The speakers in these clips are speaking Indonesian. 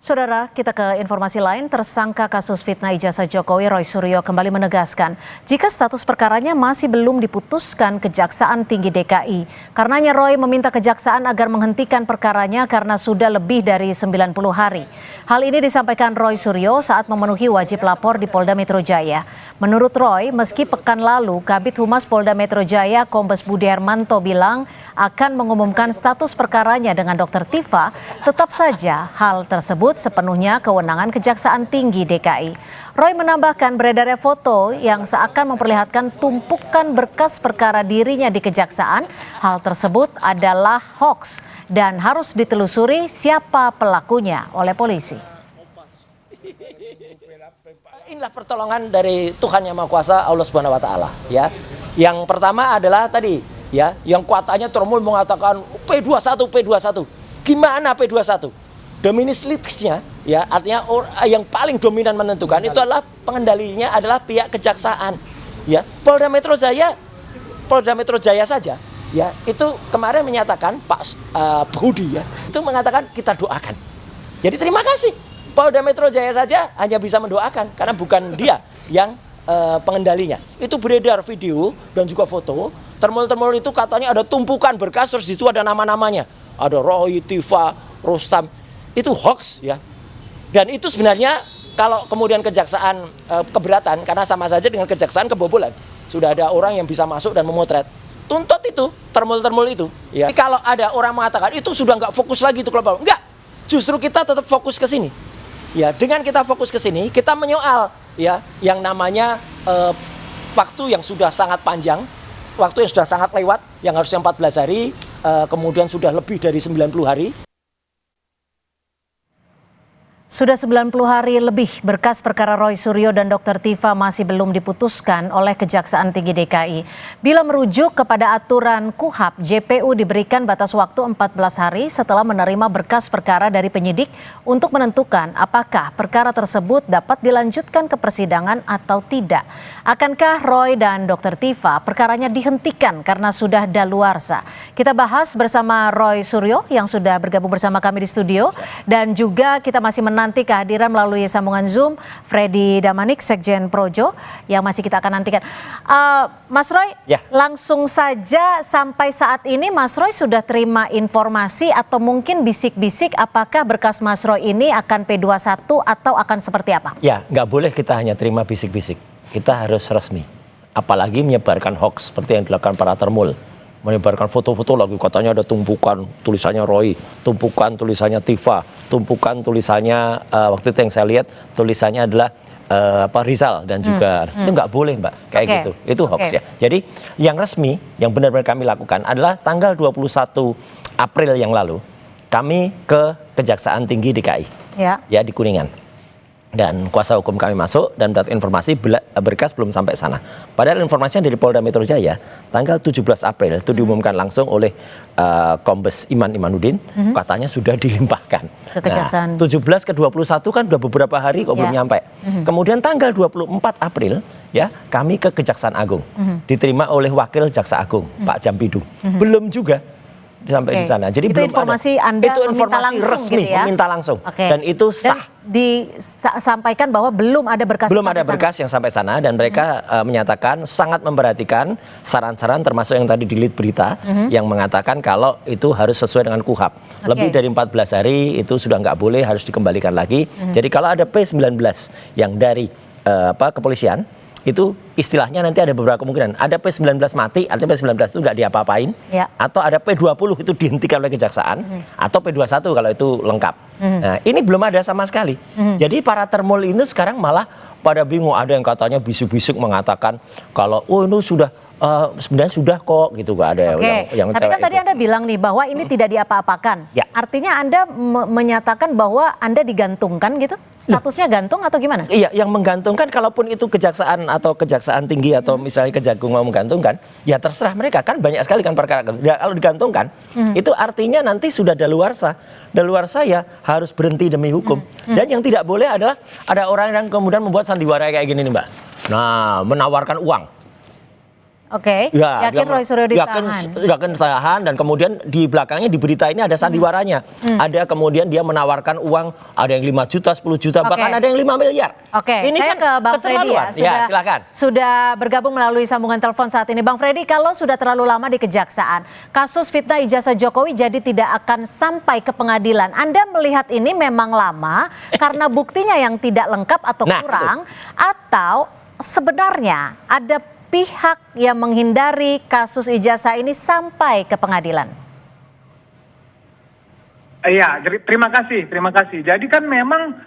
Saudara, kita ke informasi lain. Tersangka kasus fitnah ijazah Jokowi Roy Suryo kembali menegaskan jika status perkaranya masih belum diputuskan Kejaksaan Tinggi DKI. Karenanya Roy meminta Kejaksaan agar menghentikan perkaranya karena sudah lebih dari 90 hari. Hal ini disampaikan Roy Suryo saat memenuhi wajib lapor di Polda Metro Jaya. Menurut Roy, meski pekan lalu Kabid Humas Polda Metro Jaya Kombes Budi Hermanto bilang akan mengumumkan status perkaranya dengan Dr. Tifa, tetap saja hal tersebut sepenuhnya kewenangan Kejaksaan Tinggi DKI. Roy menambahkan beredarnya foto yang seakan memperlihatkan tumpukan berkas perkara dirinya di Kejaksaan. Hal tersebut adalah hoax dan harus ditelusuri siapa pelakunya oleh polisi. Inilah pertolongan dari Tuhan Yang Maha Kuasa, Allah Subhanahu wa taala, ya. Yang pertama adalah tadi, ya, yang kuatannya Tromol mengatakan P21. Gimana P21? Dominis litisnya, ya, artinya yang paling dominan menentukan itu adalah pengendalinya adalah pihak kejaksaan, ya. Polda Metro Jaya saja, ya, itu kemarin menyatakan Pak Budi, ya, itu mengatakan kita doakan. Jadi terima kasih. Polda Metro Jaya saja hanya bisa mendoakan karena bukan dia yang pengendalinya. Itu beredar video dan juga foto. Termol itu katanya ada tumpukan berkas, terus itu ada nama-namanya. Ada Roy, Tifa, Rustam. Itu hoax, ya. Dan itu sebenarnya kalau kemudian kejaksaan keberatan karena sama saja dengan kejaksaan kebobolan. Sudah ada orang yang bisa masuk dan memotret. Tuntut itu, termol itu. Ya. Jadi kalau ada orang mengatakan itu sudah nggak fokus lagi itu global. Enggak, justru kita tetap fokus ke sini. Ya, dengan kita fokus ke sini, kita menyoal, ya, yang namanya waktu yang sudah sangat panjang, waktu yang sudah sangat lewat, yang harusnya 14 hari, kemudian sudah lebih dari 90 hari. Sudah 90 hari lebih berkas perkara Roy Suryo dan Dr. Tifa masih belum diputuskan oleh Kejaksaan Tinggi DKI. Bila merujuk kepada aturan KUHP, JPU diberikan batas waktu 14 hari setelah menerima berkas perkara dari penyidik untuk menentukan apakah perkara tersebut dapat dilanjutkan ke persidangan atau tidak. Akankah Roy dan Dr. Tifa perkaranya dihentikan karena sudah daluarsa? Kita bahas bersama Roy Suryo yang sudah bergabung bersama kami di studio, dan juga kita masih nanti kehadiran melalui sambungan Zoom Freddy Damanik, Sekjen Projo, yang masih kita akan nantikan. Mas Roy, ya, langsung saja sampai saat ini Mas Roy sudah terima informasi atau mungkin bisik-bisik apakah berkas Mas Roy ini akan P21 atau akan seperti apa? Ya, nggak boleh kita hanya terima bisik-bisik. Kita harus resmi. Apalagi menyebarkan hoax seperti yang dilakukan para termul. Menyebarkan foto-foto lagi, katanya ada tumpukan tulisannya Roy, tumpukan tulisannya Tifa, tumpukan tulisannya waktu itu yang saya lihat tulisannya adalah Rizal dan juga itu nggak boleh, Mbak, kayak gitu. Itu hoax, ya. Jadi yang resmi yang benar-benar kami lakukan adalah tanggal 21 April yang lalu kami ke Kejaksaan Tinggi DKI, ya, di Kuningan. Dan kuasa hukum kami masuk dan mendapat informasi berkas belum sampai sana. Padahal informasinya dari Polda Metro Jaya tanggal 17 April itu diumumkan langsung oleh Kombes Imanuddin, katanya sudah dilimpahkan ke Kejaksaan. Nah, 17 ke 21 kan udah beberapa hari kok belum nyampe. Kemudian tanggal 24 April, ya, kami ke Kejaksaan Agung. Diterima oleh Wakil Jaksa Agung, Pak Jampidu. Belum juga sampai di sana. Jadi itu belum informasi ada. Anda Itu meminta langsung resmi, gitu, ya? meminta langsung. Dan itu sah. Dan disampaikan bahwa belum ada berkas yang sampai sana, dan mereka menyatakan sangat memperhatikan saran-saran termasuk yang tadi di lead berita yang mengatakan kalau itu harus sesuai dengan KUHP. Lebih dari 14 hari itu sudah nggak boleh, harus dikembalikan lagi. Jadi kalau ada P19 yang dari kepolisian, itu istilahnya nanti ada beberapa kemungkinan. Ada P19 mati, artinya P19 itu nggak diapa-apain. Ya. Atau ada P20 itu dihentikan oleh Kejaksaan. Atau P21 kalau itu lengkap. Nah, ini belum ada sama sekali. Jadi para termul ini sekarang malah pada bingung. Ada yang katanya bisik-bisik mengatakan kalau ini sudah sebenarnya sudah kok gitu, gak ada yang tapi kan tadi Anda bilang nih bahwa ini tidak diapa-apakan. Ya. Artinya Anda menyatakan bahwa Anda digantungkan gitu? Statusnya gantung atau gimana? Iya, yang menggantungkan kalaupun itu Kejaksaan atau Kejaksaan Tinggi atau misalnya Kejagung mau menggantungkan, ya terserah mereka, kan banyak sekali kan perkara. Ya, kalau digantungkan itu artinya nanti sudah daluarsa. Daluarsa ya harus berhenti demi hukum. Dan yang tidak boleh adalah ada orang yang kemudian membuat sandiwara kayak gini nih, Mbak. Nah, menawarkan uang. Oke, Ya, yakin Roy Suryo ditahan. Yakin ditahan, dan kemudian di belakangnya di berita ini ada sandiwaranya. Ada kemudian dia menawarkan uang, ada yang 5 juta, 10 juta, bahkan ada yang 5 miliar. Oke, ini saya kan ke Bang Freddy ya. Silakan. Sudah bergabung melalui sambungan telepon saat ini. Bang Freddy, kalau sudah terlalu lama di kejaksaan, kasus fitnah ijazah Jokowi jadi tidak akan sampai ke pengadilan. Anda melihat ini memang lama karena buktinya yang tidak lengkap atau kurang, atau sebenarnya ada pihak yang menghindari kasus ijazah ini sampai ke pengadilan? Iya, terima kasih. Jadi kan memang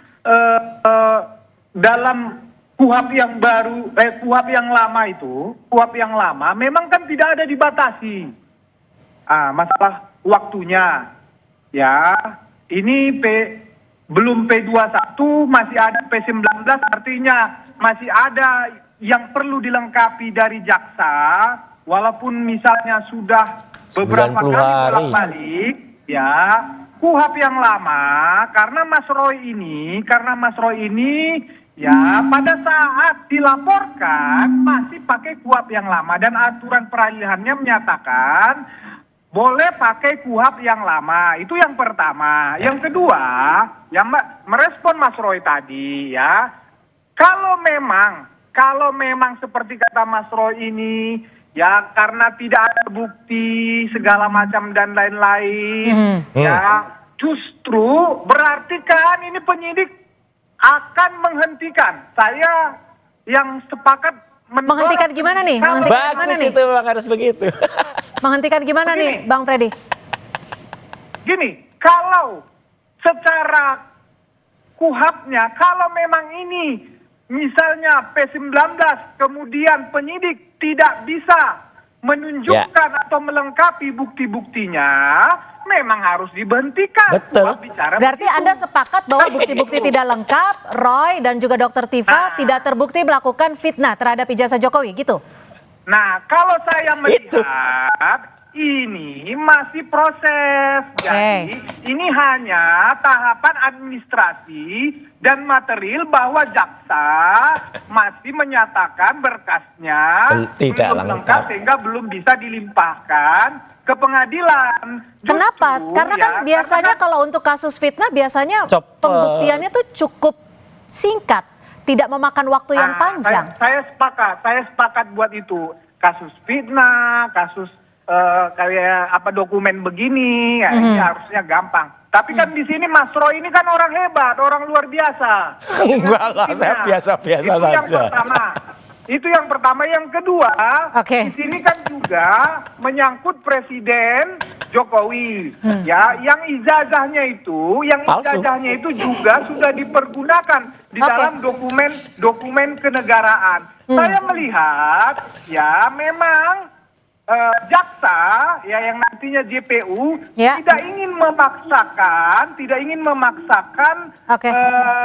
dalam KUHP yang baru, KUHP yang lama itu, KUHP yang lama memang kan tidak ada dibatasi. Masalah waktunya, ya ini belum P21, masih ada P19, artinya masih ada yang perlu dilengkapi dari jaksa, walaupun misalnya sudah beberapa kali bolak-balik, ya KUHP yang lama, karena Mas Roy ini, ya pada saat dilaporkan masih pakai KUHP yang lama dan aturan peralihannya menyatakan boleh pakai KUHP yang lama. Itu yang pertama. Yang kedua, yang merespon Mas Roy tadi, ya kalau memang seperti kata Mas Roy ini, ya karena tidak ada bukti segala macam dan lain-lain, ya justru berarti kan ini penyidik akan menghentikan. Saya yang sepakat menghentikan gimana nih? Itu harus begitu. Menghentikan gimana nih, Bang Freddy? Gini, kalau secara KUHP-nya, kalau memang ini misalnya P19, kemudian penyidik tidak bisa menunjukkan atau melengkapi bukti-buktinya, memang harus diberhentikan. Betul. Berarti Anda sepakat bahwa bukti-bukti tidak lengkap, Roy dan juga Dr. Tifa tidak terbukti melakukan fitnah terhadap ijazah Jokowi, gitu? Nah, kalau saya melihat ini masih proses. Jadi ini hanya tahapan administrasi dan material bahwa jaksa masih menyatakan berkasnya tidak belum lengkap sehingga belum bisa dilimpahkan ke pengadilan. Kenapa? Karena kan biasanya kalau untuk kasus fitnah biasanya pembuktiannya tuh cukup singkat, tidak memakan waktu yang panjang. Saya sepakat buat itu. Kasus fitnah, kasus kayak dokumen begini, ya, ini harusnya gampang. Tapi kan di sini Mas Roy ini kan orang hebat, orang luar biasa. Enggak lah, saya biasa-biasa saja. Itu yang pertama. Yang kedua, di sini kan juga menyangkut Presiden Jokowi, ya, yang ijazahnya itu juga sudah dipergunakan di dalam dokumen kenegaraan. Saya melihat, ya, memang jaksa, ya, yang nantinya JPU tidak ingin memaksakan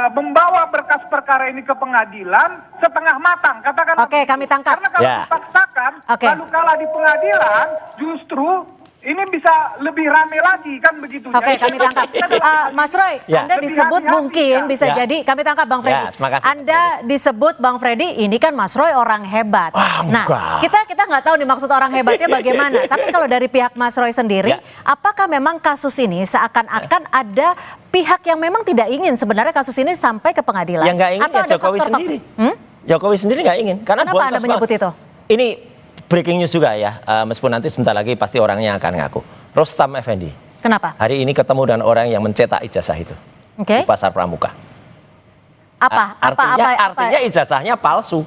membawa berkas perkara ini ke pengadilan setengah matang, katakan. Kami tangkap. Karena kalau dipaksakan, lalu kalah di pengadilan, justru ini bisa lebih rame lagi, kan begitu. Kami tangkap. Mas Roy, Anda disebut mungkin bisa jadi, kami tangkap Bang Freddy. Anda disebut Bang Freddy, ini kan Mas Roy orang hebat. Nah, kita nggak tahu nih maksud orang hebatnya bagaimana. Tapi kalau dari pihak Mas Roy sendiri, apakah memang kasus ini seakan-akan ada pihak yang memang tidak ingin sebenarnya kasus ini sampai ke pengadilan? Yang nggak ingin ya Jokowi sendiri. Jokowi sendiri nggak ingin. Kenapa Anda menyebut itu? Ini breaking news juga ya, meskipun nanti sebentar lagi pasti orangnya akan ngaku. Rustam Effendi. Kenapa? Hari ini ketemu dengan orang yang mencetak ijazah itu di Pasar Pramuka. Artinya ijazahnya palsu.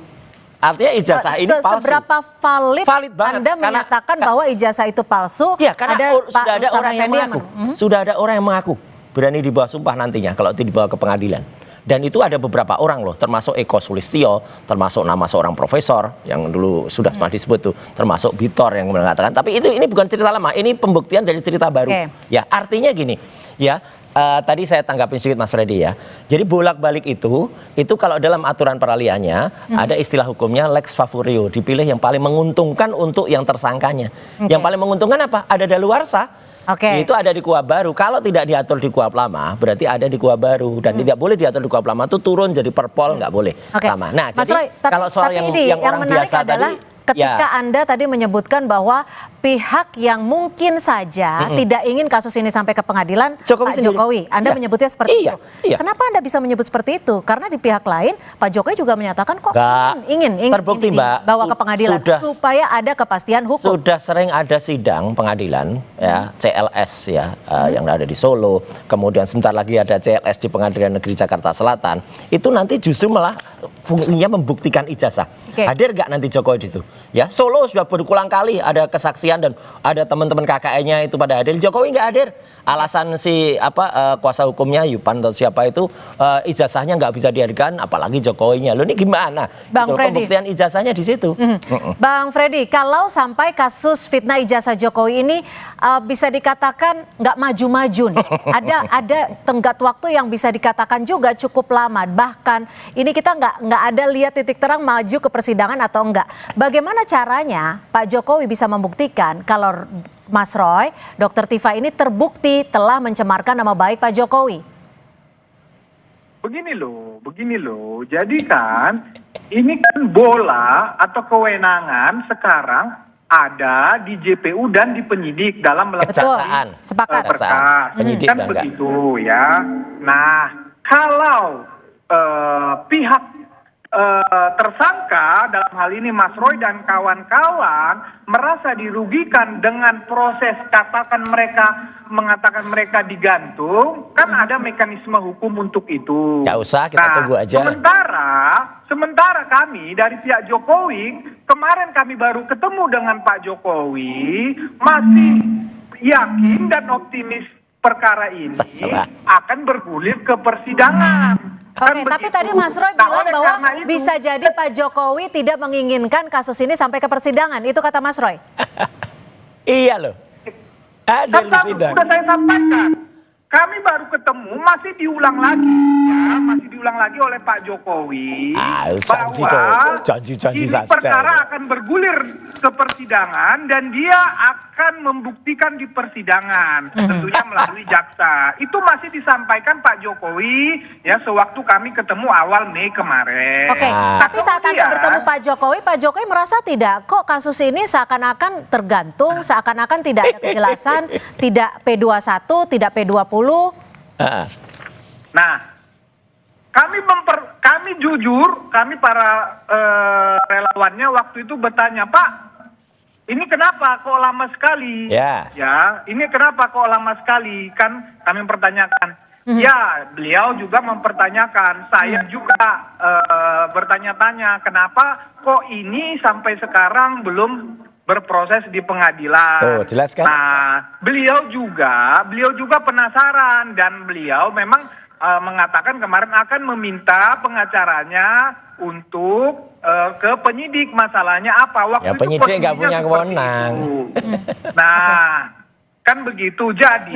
Artinya ijazah ini palsu. Seberapa valid banget, Anda menyatakan bahwa ijazah itu palsu? Ya, karena sudah ada orang yang mengaku. Sudah ada orang yang mengaku. Berani dibawa sumpah nantinya kalau itu dibawa ke pengadilan. Dan itu ada beberapa orang loh, termasuk Eko Sulistyo, termasuk nama seorang profesor yang dulu sudah pernah disebut tuh, termasuk Bitor yang mengatakan. Tapi ini bukan cerita lama, ini pembuktian dari cerita baru. Ya, artinya gini, ya. Tadi saya tanggapin sedikit Mas Freddy ya. Jadi bolak-balik itu kalau dalam aturan peralihannya ada istilah hukumnya lex favorio, dipilih yang paling menguntungkan untuk yang tersangkanya. Yang paling menguntungkan apa? Ada daluarsa. Itu ada di KUHP baru. Kalau tidak diatur di KUHP lama, berarti ada di KUHP baru. Dan tidak boleh diatur di KUHP lama itu turun jadi perpol, nggak boleh lama. Nah, Mas jadi Roy, kalau soal yang orang menarik biasa adalah, tadi, ketika Anda tadi menyebutkan bahwa pihak yang mungkin saja tidak ingin kasus ini sampai ke pengadilan, Pak Jokowi. Anda menyebutnya seperti itu. Kenapa Anda bisa menyebut seperti itu? Karena di pihak lain Pak Jokowi juga menyatakan kok ingin terbukti, Mbak, bawa ke pengadilan supaya ada kepastian hukum. Sudah sering ada sidang pengadilan ya, CLS ya, yang ada di Solo, kemudian sebentar lagi ada CLS di Pengadilan Negeri Jakarta Selatan. Itu nanti justru malah fungsinya membuktikan ijazah. Hadir nggak nanti Jokowi di situ? Ya, Solo sudah berulang kali ada kesaksian dan ada teman-teman KKN-nya itu pada hadir. Jokowi nggak hadir. Alasan si kuasa hukumnya Yupan atau siapa itu ijazahnya nggak bisa dihadirkan, apalagi Jokowinya. Lo ini gimana? Bang Freddy, pembuktian ijazahnya di situ. Bang Freddy, kalau sampai kasus fitnah ijazah Jokowi ini bisa dikatakan nggak maju-maju nih. Ada tenggat waktu yang bisa dikatakan juga cukup lama. Bahkan ini kita nggak ada lihat titik terang maju ke persidangan atau enggak. Bagaimana caranya Pak Jokowi bisa membuktikan kalau Mas Roy, Dr. Tifa ini terbukti telah mencemarkan nama baik Pak Jokowi? Begini loh. Jadi kan ini kan bola atau kewenangan sekarang ada di JPU dan di penyidik dalam melakukan sepakat berkas. Penyidik kan begitu ya. Nah, kalau pihak tersangka dalam hal ini Mas Roy dan kawan-kawan merasa dirugikan dengan proses katakan mereka mengatakan mereka digantung, kan ada mekanisme hukum untuk itu. Nggak usah, kita tunggu aja. Sementara kami dari pihak Jokowi, kemarin kami baru ketemu dengan Pak Jokowi, masih yakin dan optimis perkara ini akan bergulir ke persidangan. Oke, tapi tadi Mas Roy bilang bahwa bisa jadi Pak Jokowi tidak menginginkan kasus ini sampai ke persidangan. Itu kata Mas Roy. Iya loh. Ada di sidang. Sudah saya sampaikan. Kami baru ketemu, masih diulang lagi oleh Pak Jokowi bahwa janji ini perkara akan bergulir ke persidangan dan dia akan membuktikan di persidangan, tentunya melalui jaksa. Itu masih disampaikan Pak Jokowi ya sewaktu kami ketemu awal Mei kemarin. Oke, tapi saat Anda bertemu Pak Jokowi merasa tidak kok kasus ini seakan-akan tergantung, seakan-akan tidak ada kejelasan, tidak P21, tidak P20. Nah, kami jujur, kami para relawannya waktu itu bertanya, Pak, ini kenapa kok lama sekali? Ya, ini kenapa kok lama sekali? Kan kami mempertanyakan. Ya, beliau juga mempertanyakan. Saya juga bertanya-tanya, kenapa kok ini sampai sekarang belum berproses di pengadilan. Jelas kan? Nah, beliau juga penasaran dan beliau memang mengatakan kemarin akan meminta pengacaranya untuk ke penyidik. Masalahnya apa? Waktu ya, penyidik nggak punya kewenangan. Nah, kan begitu. Jadi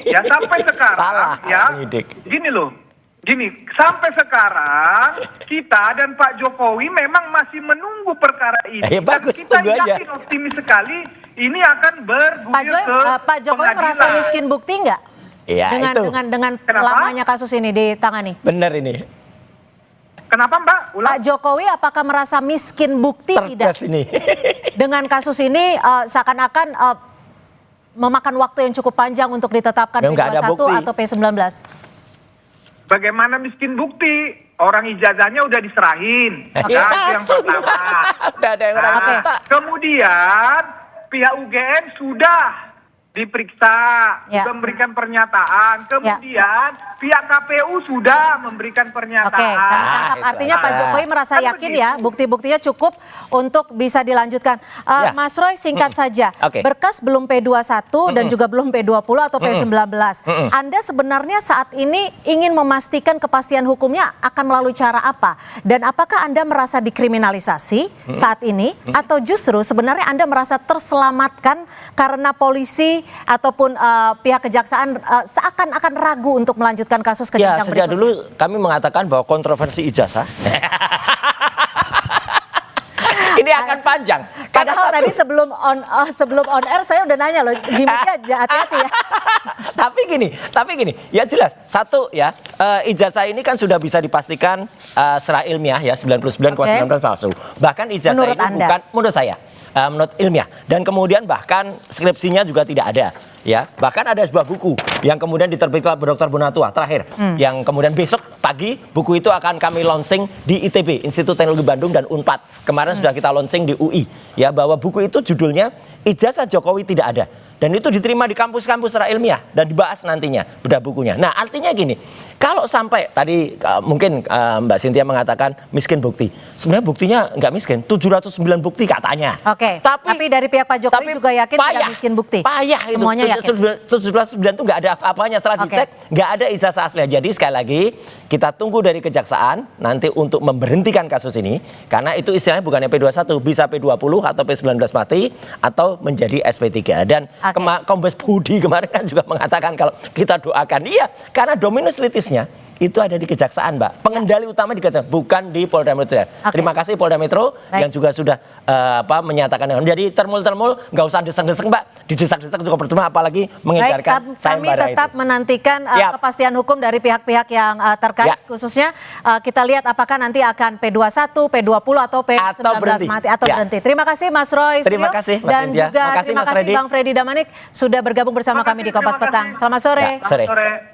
ya sampai sekarang Gini, sampai sekarang kita dan Pak Jokowi memang masih menunggu perkara ini. Dan kita yakin optimis sekali ini akan bergulir ke Pak Jokowi merasa miskin bukti nggak? Iya, dengan lamanya kasus ini ditangani. Benar ini. Kenapa Mbak? Pak Jokowi apakah merasa miskin bukti tidak? Ini. Dengan kasus ini seakan-akan memakan waktu yang cukup panjang untuk ditetapkan P21 atau P19. Bagaimana miskin bukti? Orang ijazahnya udah diserahin. Yang pertama. Kemudian pihak UGM sudah diperiksa, sudah memberikan pernyataan. Kemudian pihak KPU sudah memberikan pernyataan. Artinya Pak Jokowi merasa yakin ya bukti-buktinya cukup untuk bisa dilanjutkan. Mas Roy, singkat saja. Berkas belum P21 dan juga belum P20 atau P19. Anda sebenarnya saat ini ingin memastikan kepastian hukumnya akan melalui cara apa? Dan apakah Anda merasa dikriminalisasi saat ini? Atau justru sebenarnya Anda merasa terselamatkan karena polisi ataupun pihak kejaksaan seakan-akan ragu untuk melanjutkan kasus ke jenjang berikutnya? Sejak dulu kami mengatakan bahwa kontroversi ijazah ini akan panjang. Padahal tadi sebelum on air saya udah nanya loh, gimmicknya hati-hati ya. Tapi gini, ya jelas. Satu ya, ijazah ini kan sudah bisa dipastikan secara ilmiah ya 99,9% palsu. Bahkan ijazah Menurut ini Anda? bukan menurut saya. Menurut ilmiah, dan kemudian bahkan skripsinya juga tidak ada, ya. Bahkan ada sebuah buku yang kemudian diterbitkan oleh Dr. Bonatua terakhir, yang kemudian besok pagi buku itu akan kami launching di ITB, Institut Teknologi Bandung, dan Unpad. Kemarin sudah kita launching di UI, ya, bahwa buku itu judulnya Ijazah Jokowi Tidak Ada. Dan itu diterima di kampus-kampus secara ilmiah dan dibahas nantinya bedah bukunya. Nah, artinya gini, kalau sampai tadi mungkin Mbak Cynthia mengatakan miskin bukti. Sebenarnya buktinya nggak miskin, 709 bukti katanya. Oke, tapi dari pihak Pak Jokowi juga yakin tidak miskin bukti. Payah itu. Semuanya yakin. 709 itu nggak ada apa-apanya. Setelah dicek, nggak ada ijazah asli. Jadi sekali lagi, kita tunggu dari kejaksaan nanti untuk memberhentikan kasus ini. Karena itu istilahnya bukannya P21, bisa P20 atau P19 mati, atau menjadi SP3. Dan Kombes Budi kemarin kan juga mengatakan kalau kita doakan, iya, karena dominus litisnya itu ada di kejaksaan, Mbak. Pengendali utama di kejaksaan, bukan di Polda Metro Jaya. Terima kasih Polda Metro yang juga sudah menyatakan. Jadi termul-termul nggak usah deseng-deseng, Mbak. Didesak-desak juga percuma, apalagi mengedarkan kami tetap menantikan kepastian hukum dari pihak-pihak yang terkait, khususnya kita lihat apakah nanti akan P21, P20 atau P19 mati atau berhenti. Terima kasih Mas Roy Suryo. Terima kasih, dan juga terima kasih Bang Freddy Damanik sudah bergabung bersama kami di Kompas Petang. Selamat sore. Sore.